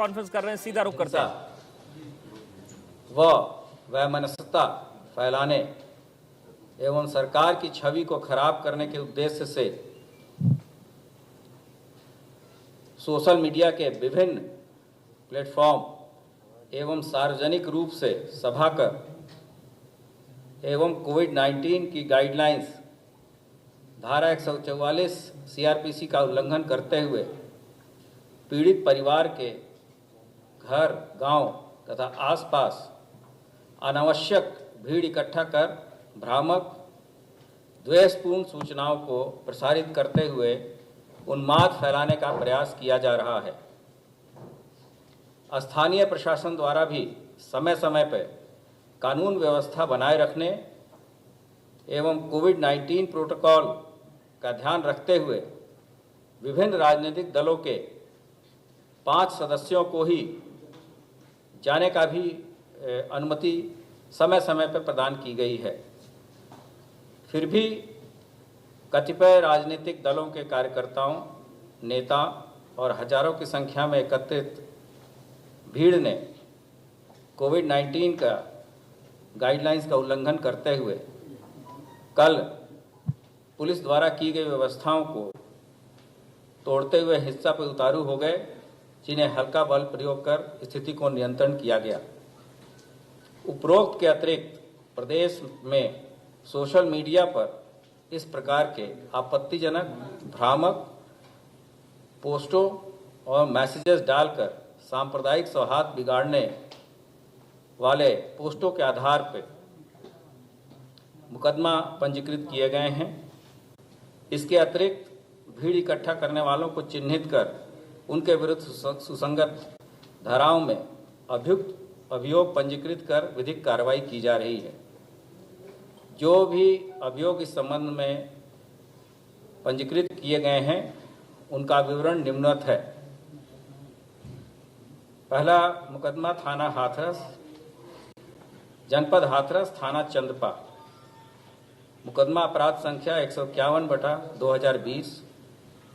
Conference कर रहे हैं, सीधा रुख करते हैं। वैमनस्यता फैलाने एवं सरकार की छवि को खराब करने के उद्देश्य से सोशल मीडिया के विभिन्न प्लेटफॉर्म एवं सार्वजनिक रूप से सभा कर एवं कोविड-19 की गाइडलाइंस धारा 144 सीआरपीसी का उल्लंघन करते हुए पीड़ित परिवार के घर, गांव तथा आसपास अनावश्यक भीड़ इकट्ठा कर भ्रामक द्वेषपूर्ण सूचनाओं को प्रसारित करते हुए उन्माद फैलाने का प्रयास किया जा रहा है। स्थानीय प्रशासन द्वारा भी समय समय पर कानून व्यवस्था बनाए रखने एवं कोविड-19 प्रोटोकॉल का ध्यान रखते हुए विभिन्न राजनीतिक दलों के 5 सदस्यों को ही जाने का भी अनुमति समय समय पर प्रदान की गई है। फिर भी कतिपय राजनीतिक दलों के कार्यकर्ताओं, नेता और हजारों की संख्या में एकत्रित भीड़ ने कोविड-19 का गाइडलाइंस का उल्लंघन करते हुए कल पुलिस द्वारा की गई व्यवस्थाओं को तोड़ते हुए हिंसा पर उतारू हो गए, जिन्हें हल्का बल प्रयोग कर स्थिति को नियंत्रण किया गया। उपरोक्त के अतिरिक्त प्रदेश में सोशल मीडिया पर इस प्रकार के आपत्तिजनक, भ्रामक पोस्टों और मैसेजेस डालकर सांप्रदायिक सौहार्द बिगाड़ने वाले पोस्टों के आधार पर मुकदमा पंजीकृत किए गए हैं। इसके अतिरिक्त भीड़ इकट्ठा करने वालों को चिन्हित कर उनके विरुद्ध सुसंगत धाराओं में अभियोग पंजीकृत कर विधिक कार्रवाई की जा रही है। जो भी अभियोग इस संबंध में पंजीकृत किए गए हैं उनका विवरण निम्नवत है। पहला मुकदमा थाना हाथरस, जनपद हाथरस, थाना चंदपा। मुकदमा अपराध संख्या 151/2020,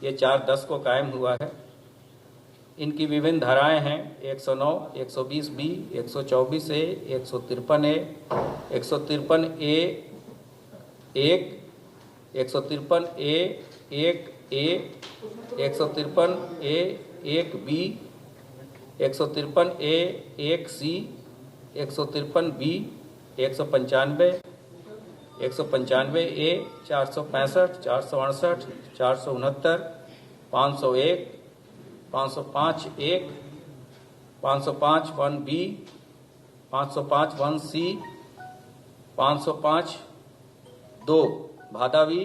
ये 4/10 को कायम हुआ है। इनकी विभिन्न धाराएं हैं 109, 120B, 124A, 153A, 153A1, 153A1A, 153A1B, 153A1C, 153B, 195, 195A, 465, 468, 469, 501, 505(1), 505(1)B, 505(1)C, 505(2) भादावी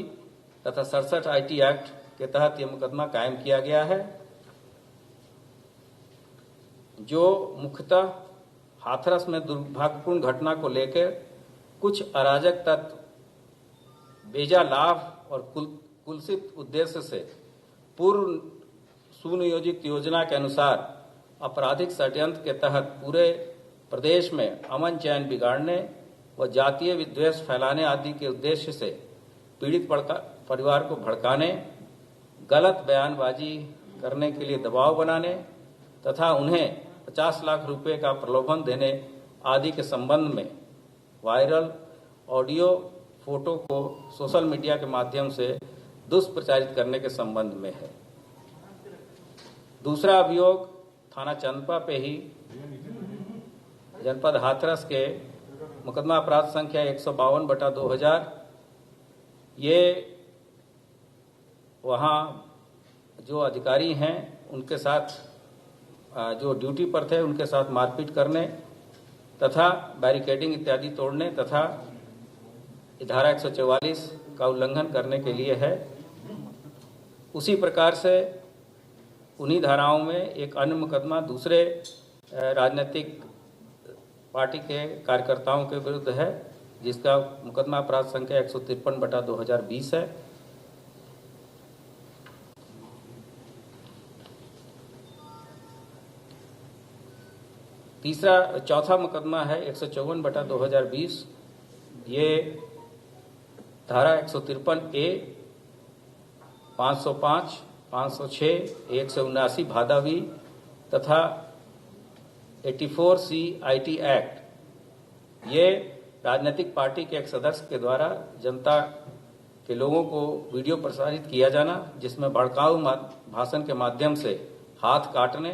तथा 67 IT एक्ट के तहत यह मुकदमा कायम किया गया है, जो मुख्यतः हाथरस में दुर्भाग्यपूर्ण घटना को लेकर कुछ अराजक तत्व बेजा लाभ और कुलसित उद्देश्य से पूर्व सुनियोजित योजना के अनुसार आपराधिक षड्यंत्र के तहत पूरे प्रदेश में अमन चैन बिगाड़ने व जातीय विद्वेष फैलाने आदि के उद्देश्य से पीड़ित परिवार को भड़काने, गलत बयानबाजी करने के लिए दबाव बनाने तथा उन्हें 50 लाख रुपए का प्रलोभन देने आदि के संबंध में वायरल ऑडियो, फोटो को सोशल मीडिया के माध्यम से दुष्प्रचारित करने के संबंध में है। दूसरा अभियोग थाना चंदपा पे ही जनपद हाथरस के मुकदमा अपराध संख्या 152/2000, ये वहाँ जो अधिकारी हैं उनके साथ जो ड्यूटी पर थे उनके साथ मारपीट करने तथा बैरिकेडिंग इत्यादि तोड़ने तथा धारा 144 का उल्लंघन करने के लिए है। उसी प्रकार से उन्हीं धाराओं में एक अन्य मुकदमा दूसरे राजनीतिक पार्टी के कार्यकर्ताओं के विरुद्ध है, जिसका मुकदमा अपराध संख्या 153/2020 है। चौथा मुकदमा है 154/2020, ये धारा 153A, 505, 506, 179 भादावी तथा 84C एक्ट, ये राजनीतिक पार्टी के एक सदस्य के द्वारा जनता के लोगों को वीडियो प्रसारित किया जाना, जिसमें भड़काऊ भाषण के माध्यम से हाथ काटने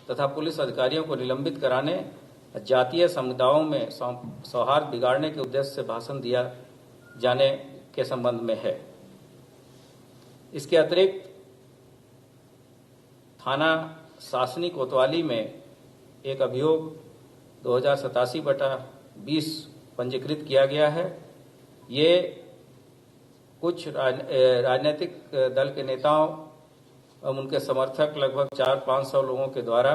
तथा पुलिस अधिकारियों को निलंबित कराने, जातीय समुदायों में सौहार्द बिगाड़ने के उद्देश्य से भाषण दिया जाने के संबंध में है। इसके अतिरिक्त थाना शासनी कोतवाली में एक अभियोग 2087/20 पंजीकृत किया गया है। ये कुछ राजनीतिक दल के नेताओं और उनके समर्थक लगभग 400-500 लोगों के द्वारा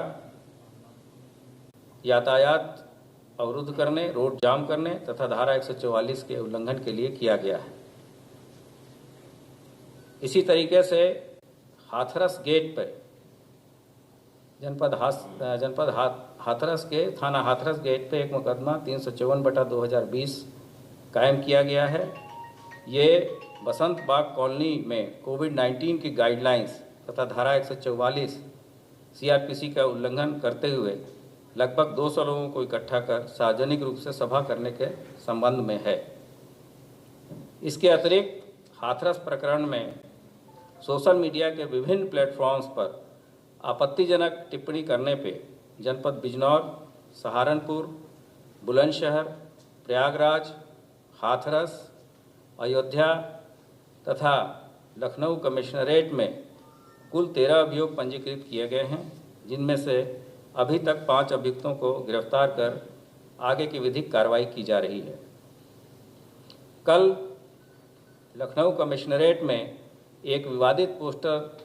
यातायात अवरुद्ध करने, रोड जाम करने तथा धारा 144 के उल्लंघन के लिए किया गया है। इसी तरीके से हाथरस गेट पर जनपद हाथरस के थाना हाथरस गेट पे एक मुकदमा 354/2020 कायम किया गया है। ये बसंत बाग कॉलोनी में कोविड-19 की गाइडलाइंस तथा धारा 144 CRPC का उल्लंघन करते हुए लगभग 200 लोगों को इकट्ठा कर सार्वजनिक रूप से सभा करने के संबंध में है। इसके अतिरिक्त हाथरस प्रकरण में सोशल मीडिया के विभिन्न प्लेटफॉर्म्स पर आपत्तिजनक टिप्पणी करने पे जनपद बिजनौर, सहारनपुर, बुलंदशहर, प्रयागराज, हाथरस, अयोध्या तथा लखनऊ कमिश्नरेट में कुल 13 अभियोग पंजीकृत किए गए हैं, जिनमें से अभी तक 5 अभियुक्तों को गिरफ्तार कर आगे की विधिक कार्रवाई की जा रही है। कल लखनऊ कमिश्नरेट में एक विवादित पोस्टर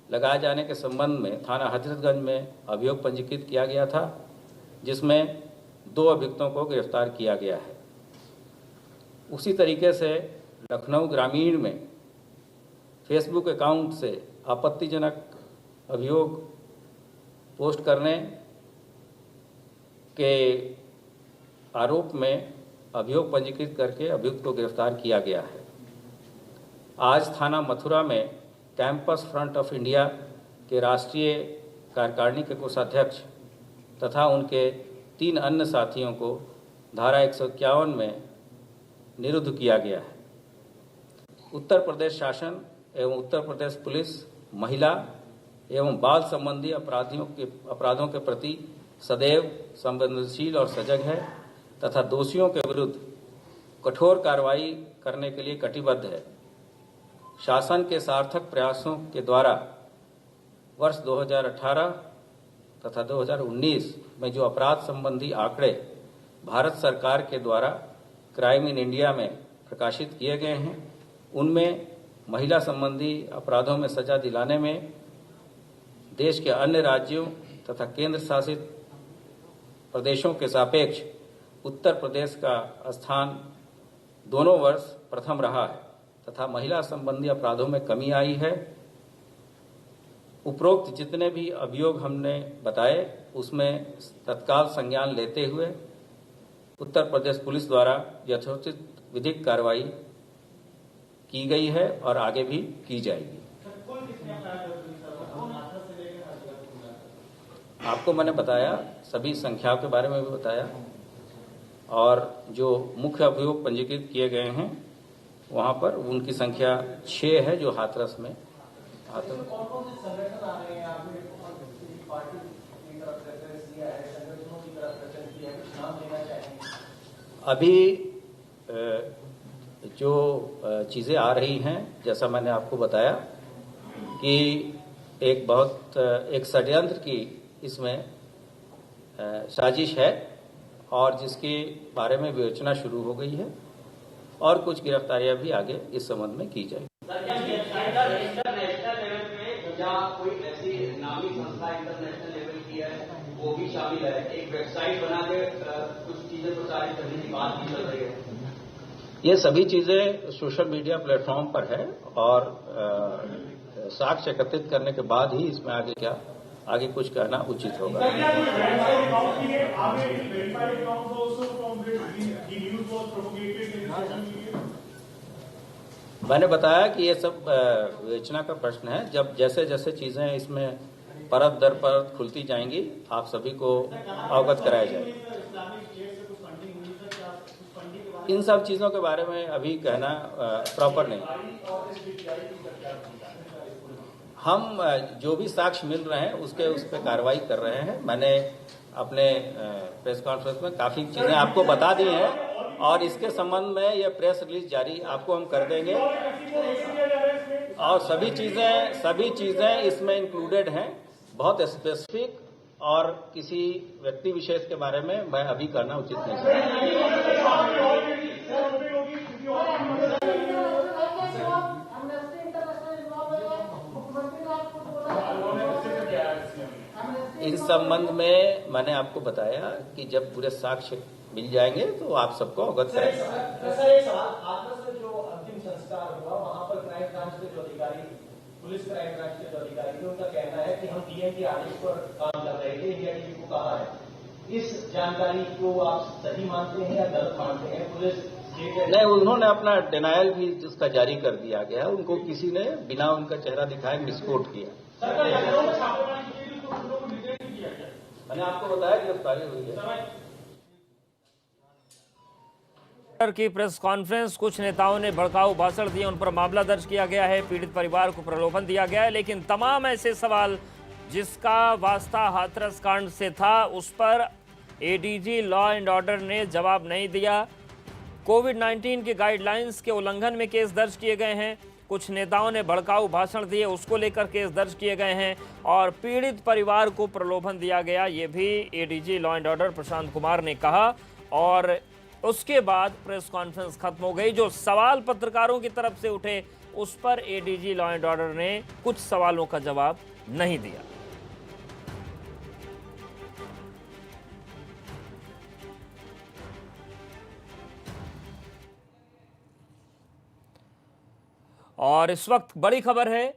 लगाए जाने के संबंध में थाना हजरतगंज में अभियोग पंजीकृत किया गया था, जिसमें 2 अभियुक्तों को गिरफ्तार किया गया है। उसी तरीके से लखनऊ ग्रामीण में फेसबुक अकाउंट से आपत्तिजनक अभियोग पोस्ट करने के आरोप में अभियोग पंजीकृत करके अभियुक्त को गिरफ्तार किया गया है। आज थाना मथुरा में कैंपस फ्रंट ऑफ इंडिया के राष्ट्रीय कार्यकारिणी के कोषाध्यक्ष तथा उनके 3 अन्य साथियों को धारा 151 में निरुद्ध किया गया है। उत्तर प्रदेश शासन एवं उत्तर प्रदेश पुलिस महिला एवं बाल संबंधी अपराधों के प्रति सदैव संवेदनशील और सजग है तथा दोषियों के विरुद्ध कठोर कार्रवाई करने के लिए कटिबद्ध है। शासन के सार्थक प्रयासों के द्वारा वर्ष 2018 तथा 2019 में जो अपराध संबंधी आंकड़े भारत सरकार के द्वारा क्राइम इन इंडिया में प्रकाशित किए गए हैं, उनमें महिला संबंधी अपराधों में सजा दिलाने में देश के अन्य राज्यों तथा केंद्र शासित प्रदेशों के सापेक्ष उत्तर प्रदेश का स्थान दोनों वर्ष प्रथम रहा है तथा महिला संबंधी अपराधों में कमी आई है। उपरोक्त जितने भी अभियोग हमने बताए, उसमें तत्काल संज्ञान लेते हुए उत्तर प्रदेश पुलिस द्वारा यथोचित विधिक कार्रवाई की गई है और आगे भी की जाएगी। आपको मैंने बताया, सभी संख्याओं के बारे में भी बताया, और जो मुख्य अभियोग पंजीकृत किए गए हैं वहां पर उनकी संख्या 6 है जो हाथरस में अभी जो चीज़ें आ रही हैं, जैसा मैंने आपको बताया कि एक षड्यंत्र की इसमें साजिश है और जिसके बारे में विवेचना शुरू हो गई है और कुछ गिरफ्तारियां भी आगे इस संबंध में की जाएगी। इंटरनेशनल लेवल पे जहाँ कोई ऐसी नामी संस्था इंटरनेशनल लेवल की है वो भी शामिल है। एक वेबसाइट बना के कुछ चीजें प्रसारित करने की बात भी चल रही है। ये सभी चीजें सोशल मीडिया प्लेटफॉर्म पर है और साक्ष्य एकत्रित करने के बाद ही इसमें आगे कुछ कहना उचित होगा। मैंने बताया कि ये सब विवेचना का प्रश्न है। जब जैसे जैसे चीजें इसमें परत दर परत खुलती जाएंगी, आप सभी को अवगत कराया जाएगा। इन सब चीज़ों के बारे में अभी कहना प्रॉपर नहीं। हम जो भी साक्ष्य मिल रहे हैं उस पर कार्रवाई कर रहे हैं। मैंने अपने प्रेस कॉन्फ्रेंस में काफ़ी चीज़ें आपको बता दी हैं और इसके संबंध में यह प्रेस रिलीज जारी आपको हम कर देंगे और सभी चीज़ें इसमें इंक्लूडेड हैं। बहुत स्पेसिफिक और किसी व्यक्ति विशेष के बारे में मैं अभी करना उचित नहीं समझता। इस संबंध में मैंने आपको बताया कि जब पूरे साक्ष्य मिल जाएंगे तो आप सबको अवगत कराएंगे। सर एक सवाल, हाथरस में जो अंतिम संस्कार हुआ वहां पर क्राइम ब्रांच के जो अधिकारी, पुलिस क्राइम ब्रांच के जो अधिकारी थे, उनका कहना है कि हम डीएम के आदेश पर काम कर रहे थे, इंडिया टीवी को कहा है। इस जानकारी को आप सही मानते हैं या गलत मानते हैं? पुलिस नहीं, उन्होंने अपना डिनायल भी उसका जारी कर दिया गया। उनको किसी ने बिना उनका चेहरा दिखाए मिसकोट किया। मैंने आपको बताया गिरफ्तारी हुई है। की प्रेस कॉन्फ्रेंस, कुछ नेताओं ने भड़काऊ भाषण दिए, उन पर मामला दर्ज किया गया है, पीड़ित परिवार को प्रलोभन दिया गया है। लेकिन तमाम ऐसे सवाल जिसका वास्ता हाथरस कांड से था उस पर एडीजी लॉ एंड ऑर्डर ने जवाब नहीं दिया। कोविड-19 के गाइडलाइंस के उल्लंघन में केस दर्ज किए गए हैं। कुछ नेताओं ने भड़काऊ भाषण दिए, उसको लेकर केस दर्ज किए गए हैं और पीड़ित परिवार को प्रलोभन दिया गया, ये भी ADG law and order Prashant Kumar ने कहा। और उसके बाद प्रेस कॉन्फ्रेंस खत्म हो गई। जो सवाल पत्रकारों की तरफ से उठे उस पर एडीजी लॉ एंड ऑर्डर ने कुछ सवालों का जवाब नहीं दिया। और इस वक्त बड़ी खबर है